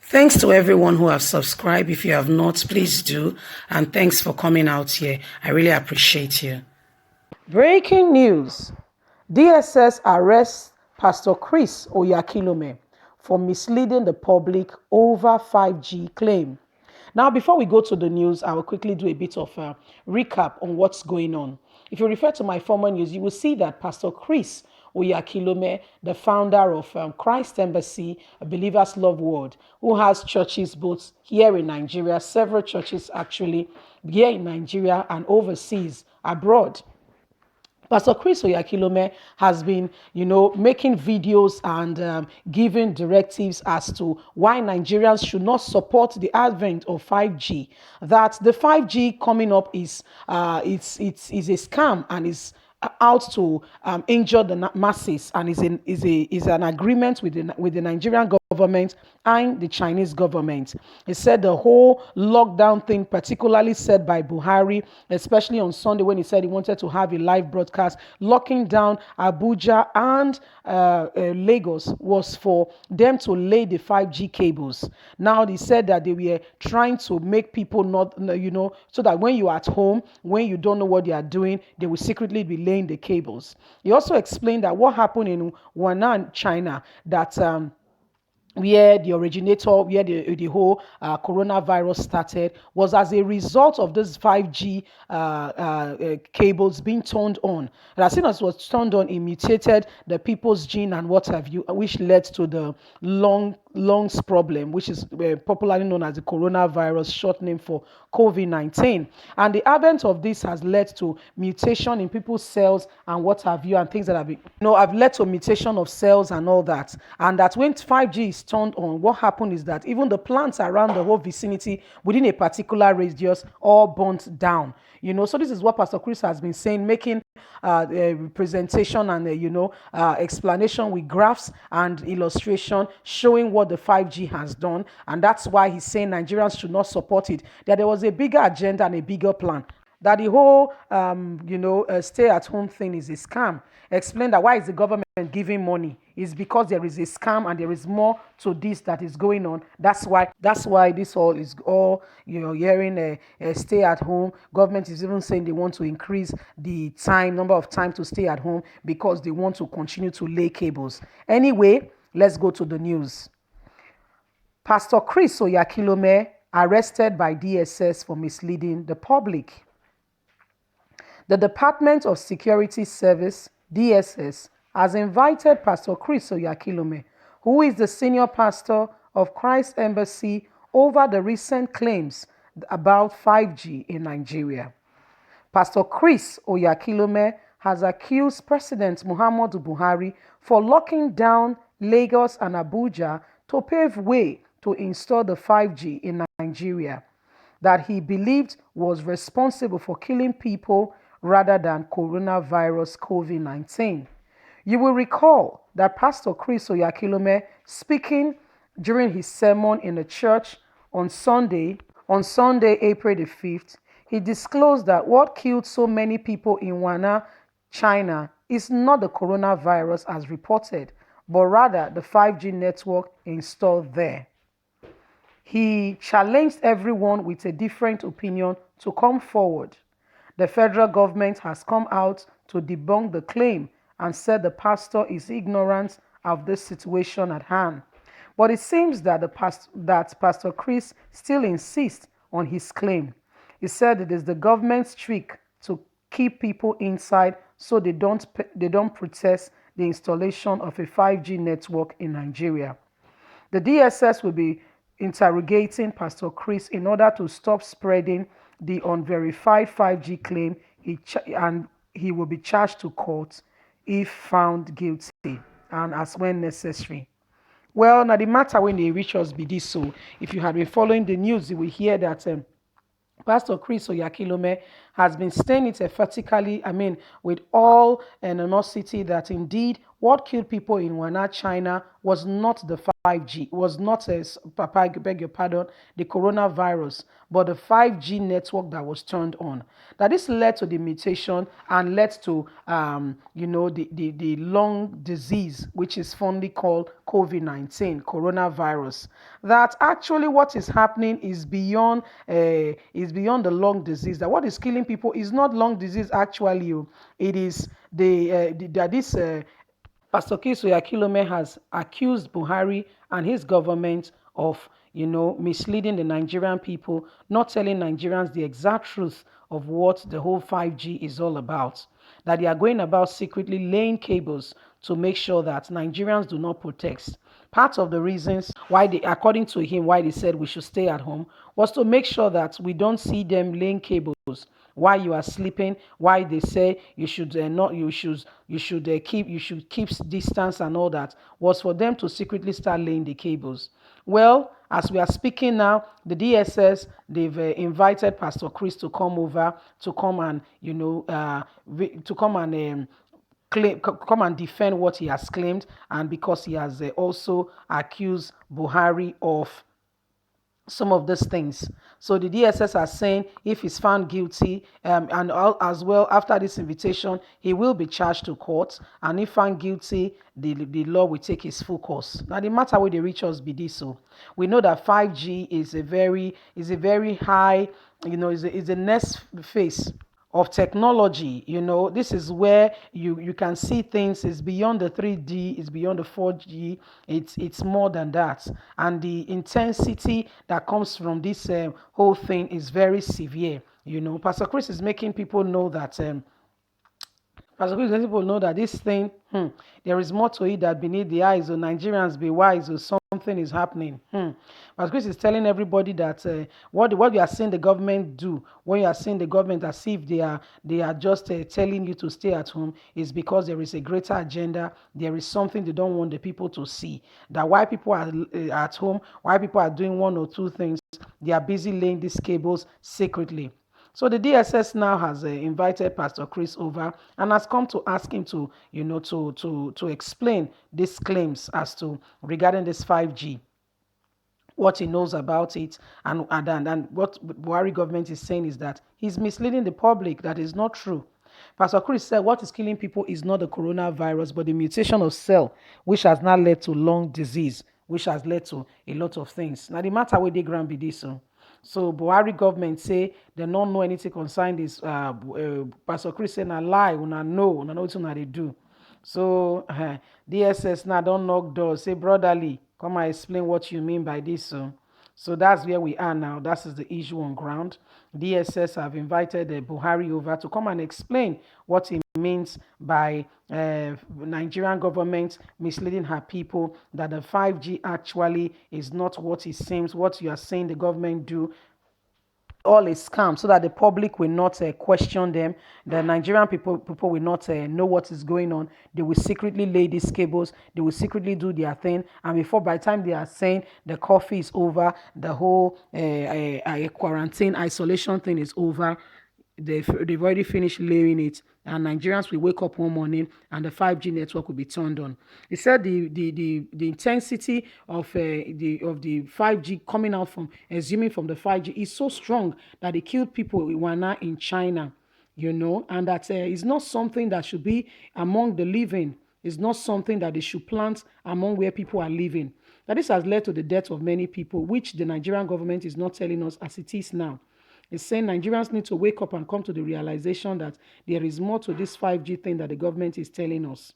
Thanks to everyone who have subscribed. If you have not, please do. And thanks for coming out here. I really appreciate you. Breaking news. DSS arrests Pastor Chris Oyakhilome for misleading the public over 5G claim. Now, before we go to the news, I will quickly do a bit of a recap on what's going on. If you refer to my former news, you will see that Pastor Chris Oyakhilome, the founder of Christ Embassy, a Believer's Love World, who has churches both here in Nigeria, several churches actually here in Nigeria and overseas, abroad. Pastor Chris Oyakhilome has been, making videos and giving directives as to why Nigerians should not support the advent of 5G. That the 5G coming up is is a scam and is out to injure the masses and is an agreement with the Nigerian government and the Chinese government. He said the whole lockdown thing, particularly said by Buhari, especially on Sunday when he said he wanted to have a live broadcast, locking down Abuja and Lagos was for them to lay the 5G cables. Now they said that they were trying to make people not, so that when you're at home, when you don't know what they are doing, they will secretly be laying the cables. He also explained that what happened in Wuhan, China, that where the originator, where the whole coronavirus started, was as a result of this 5G cables being turned on. And as soon as it was turned on, it mutated the people's gene and what have you, which led to the lungs problem, which is popularly known as the coronavirus, short name for COVID-19. And the advent of this has led to mutation in people's cells and what have you, and things that have led to mutation of cells and all that. And that when 5G is turned on, what happened is that even the plants around the whole vicinity within a particular radius all burnt down. So this is what Pastor Chris has been saying, making a presentation and explanation with graphs and illustration showing what the 5G has done. And that's why he's saying Nigerians should not support it, that there was a bigger agenda and a bigger plan, that the whole stay-at-home thing is a scam. Explain that why is the government giving money is because there is a scam and there is more to this that is going on. That's why this all is all hearing a stay at home. Government is even saying they want to increase the number of time to stay at home because they want to continue to lay cables. Anyway, let's go to the news. Pastor Chris Oyakhilome arrested by DSS for misleading the public. The Department of Security Service, DSS, has invited Pastor Chris Oyakhilome, who is the senior pastor of Christ Embassy, over the recent claims about 5G in Nigeria. Pastor Chris Oyakhilome has accused President Muhammadu Buhari for locking down Lagos and Abuja to pave way to install the 5G in Nigeria, that he believed was responsible for killing people rather than coronavirus COVID-19. You will recall that Pastor Chris Oyakhilome, speaking during his sermon in the church on Sunday, April the 5th, he disclosed that what killed so many people in Wuhan, China, is not the coronavirus as reported, but rather the 5G network installed there. He challenged everyone with a different opinion to come forward. The federal government has come out to debunk the claim and said the pastor is ignorant of this situation at hand. But it seems that Pastor Chris still insists on his claim. He said it is the government's trick to keep people inside so they don't protest the installation of a 5G network in Nigeria. The DSS will be interrogating Pastor Chris in order to stop spreading the unverified 5G claim, and he will be charged to court if found guilty and as when necessary. Well, now the matter when they reach us be this. So if you have been following the news, you will hear that Pastor Chris Oyakhilome has been saying it emphatically, with all animosity, that indeed what killed people in Wuhan, China was not the 5G, was not, Papa, I beg your pardon, the coronavirus, but the 5G network that was turned on. That this led to the mutation and led to, the lung disease, which is fondly called COVID-19, coronavirus. That actually what is happening is beyond the lung disease. That what is killing people is not lung disease actually. It is that this Pastor Chris Oyakhilome has accused Buhari and his government of, misleading the Nigerian people, not telling Nigerians the exact truth of what the whole 5G is all about. That they are going about secretly laying cables to make sure that Nigerians do not protest. Part of the reasons why they, according to him, why they said we should stay at home was to make sure that we don't see them laying cables while you are sleeping, why they say you should not you should keep distance and all that, was for them to secretly start laying the cables. Well, as we are speaking now, the DSS, they've invited Pastor Chris to come over to come and to come and come and defend what he has claimed, and because he has also accused Buhari of some of these things. So the DSS are saying if he's found guilty, as well after this invitation, he will be charged to court. And if found guilty, the law will take its full course. Now the matter where they reach us be this. So we know that 5G is a very high, is a next phase of technology. This is where you can see things. It's beyond the 3D, it's beyond the 4G, it's more than that. And the intensity that comes from this whole thing is very severe. Pastor Chris is making people know that Pastor Chris let people know that this thing, there is more to it that beneath the eyes. So Nigerians, be wise, or something is happening. Pastor Chris is telling everybody that what you are seeing the government do, when you are seeing the government as if they are just telling you to stay at home, is because there is a greater agenda. There is something they don't want the people to see. That why people are at home, why people are doing one or two things, they are busy laying these cables secretly. So the DSS now has invited Pastor Chris over and has come to ask him to, to explain these claims as to regarding this 5G, what he knows about it, and what Buhari government is saying is that he's misleading the public. That is not true. Pastor Chris said what is killing people is not the coronavirus, but the mutation of cell, which has now led to lung disease, which has led to a lot of things. Now the matter with the ground be this. So Buhari government say they don't know anything concerning this. Pastor Chris say na lie, una know what they do. So DSS now don't knock doors. Say brotherly, come and explain what you mean by this. So that's where we are now. That is the issue on ground. DSS have invited Buhari over to come and explain what he means by Nigerian government misleading her people, that the 5G actually is not what it seems, what you are saying the government do, all is scam, so that the public will not question them. The Nigerian people will not know what is going on. They will secretly lay these cables. They will secretly do their thing, and before, by the time they are saying the coffee is over, the whole quarantine isolation thing is over, they've already finished laying it, and Nigerians will wake up one morning and the 5G network will be turned on. He said the intensity of the 5G coming out from assuming from the 5G is so strong that it killed people in China, and that is not something that should be among the living. It's not something that they should plant among where people are living. That this has led to the death of many people, which the Nigerian government is not telling us as it is now. It's saying Nigerians need to wake up and come to the realization that there is more to this 5G thing that the government is telling us.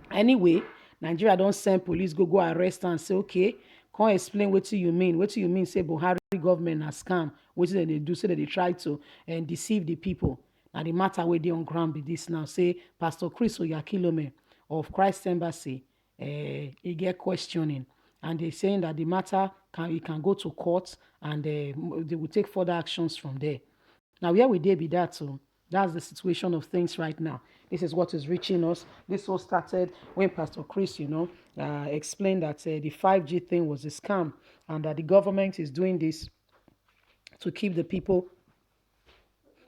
Anyway, Nigeria don't send police go arrest and say, okay, come explain what you mean. What you mean, say Buhari government has scam. What did they do? Say that they try to deceive the people. Now the matter where they on ground be this now. Say Pastor Chris Oyakhilome of Christ Embassy, he get questioning. And they're saying that the matter can go to court, and they will take further actions from there. Now, where we did be that, so that's the situation of things right now. This is what is reaching us. This all started when Pastor Chris, explained that the 5G thing was a scam, and that the government is doing this to keep the people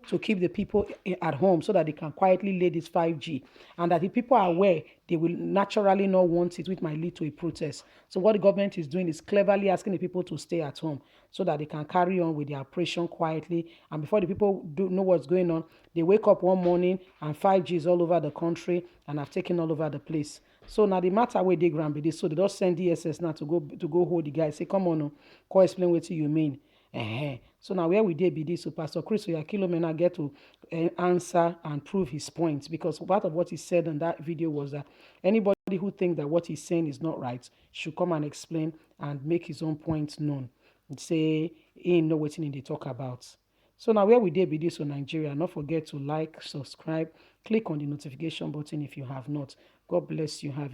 to keep the people at home so that they can quietly lay this 5G. And that if people are aware, they will naturally not want it, which might lead to a protest. So what the government is doing is cleverly asking the people to stay at home so that they can carry on with their operation quietly. And before the people do know what's going on, they wake up one morning and 5G is all over the country and have taken all over the place. So now the matter where they grant be this. So they just send DSS now to go hold the guy. Say, come on, go explain what you mean. So now where we did be this, so Pastor Chris Oyakhilome now get to answer and prove his point, because part of what he said in that video was that anybody who thinks that what he's saying is not right should come and explain and make his own point known. Say he ain't know what they talk about. So now where we did be this on Nigeria, not forget to like, subscribe, click on the notification button if you have not. God bless you. Have